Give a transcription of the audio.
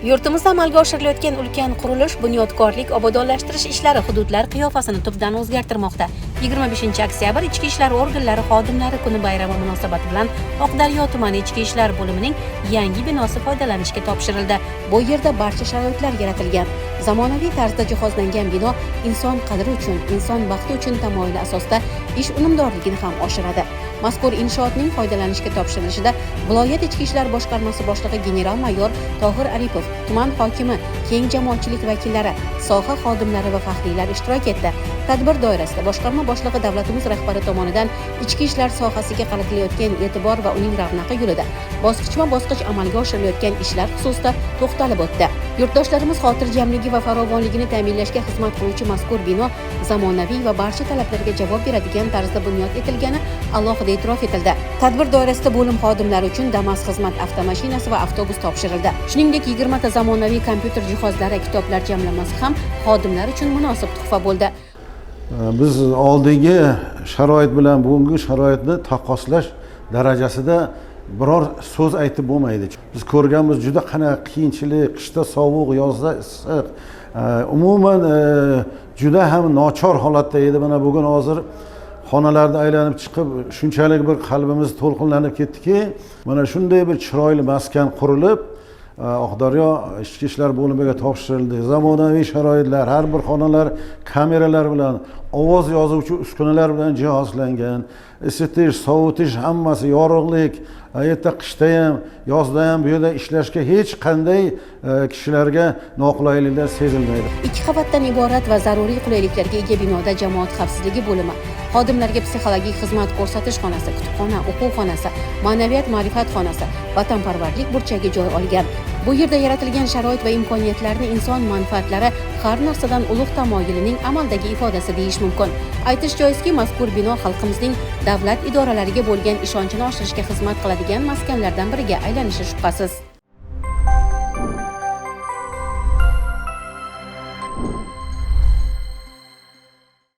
Yurtimizda amalga oshirilayotgan ulkan qurilish, bunyodkorlik, obodonlashtirish ishlari hududlar qiyofasini tubdan o'zgartirmoqda. 25 oktyabr Ichki ishlar organlari xodimlari kuni bayrami munosabati bilan Oqdaryo tumani Ichki ishlar bo'limining yangi binosi foydalanishga topshirildi. Bu yerda barcha sharoitlar yaratilgan. Zamonaviy tarzda jihozlangan bino inson qadri uchun, inson baxti uchun tamoyili asosda ish unumdorligini ham oshiradi. Mazkur inshootning foydalanishga topshirilishida viloyat Ichki ishlar boshqarmasi boshlig'i general-mayor Tohir Aripov, tuman hokimi, keng jamoatchilik vakillari, soha xodimlari va faxriylar ishtirok etdi. Tadbir doirasida boshqarma boshlig'i davlatimiz rahbari tomonidan ichki ishlar sohasiga qaratilayotgan e'tibor va uning ravnaqi yo'lida bosqichma-bosqich amalga oshirilayotgan ishlar xususida to'xtalib o'tdi. Yurtdoshlarimiz xotirjamligi va farovonligini ta'minlashga xizmat qiluvchi mazkur bino zamonaviy va barcha talablarga javob beradigan tarzda bunyod etilgani alohida e'tirof etildi. Tadbir doirasida bo'lim xodimlari uchun Damas xizmat avtomashinasi va avtobus topshirildi. Shuningdek, 20 ta zamonaviy kompyuter jihozlari, kitoblar jamlanmasi ham xodimlar uchun munosib tuhfa bo'ldi. Biz oldingi sharoit bilan bugungi sharoitni taqqoslash darajasida biror so'z aytib bo'lmaydi. Biz ko'rganmiz, juda qanaqa qiyinchilik, qishda sovuq, yozda issiq, umuman juda ham nochor holatda edi. Mana bugun hozir xonalarda aylanib chiqib, shunchalik bir qalbimiz to'lqinlanib ketdiki, mana shunday bir chiroyli maskan qurilib, Oqdaryo ichki ishlar bo'limiga topshirildi. Zamonaviy sharoitlar, har bir xonalar kameralar bilan, ovoz yozuvchi uskunalar bilan jihozlangan. Isitish, sovutish hammasi, yorug'lik, aytda qishda ham, yozda ham bu yerda ishlashga hech qanday kishilarga noqulayliklar sezilmaydi. 2 qavatdan iborat va zaruriy qulayliklarga ega binoda jamoat xavfsizligi bo'limi, xodimlarga psixologik xizmat ko'rsatish xonasi, kutubxona, o'quv xonasi, ma'naviyat ma'rifat xonasi, vatanparvarlik burchagi joy olgan. Bu yerda yaratilgan sharoit va imkoniyatlarni inson manfaatlari har narsadan ulug' tamoyilining amaldagi ifodasi deyish mumkin. Aytish joizki, mazkur bino xalqimizning davlat idoralariga bo'lgan ishonchini oshirishga xizmat qiladigan maskanlardan biriga aylanishi shubhasiz.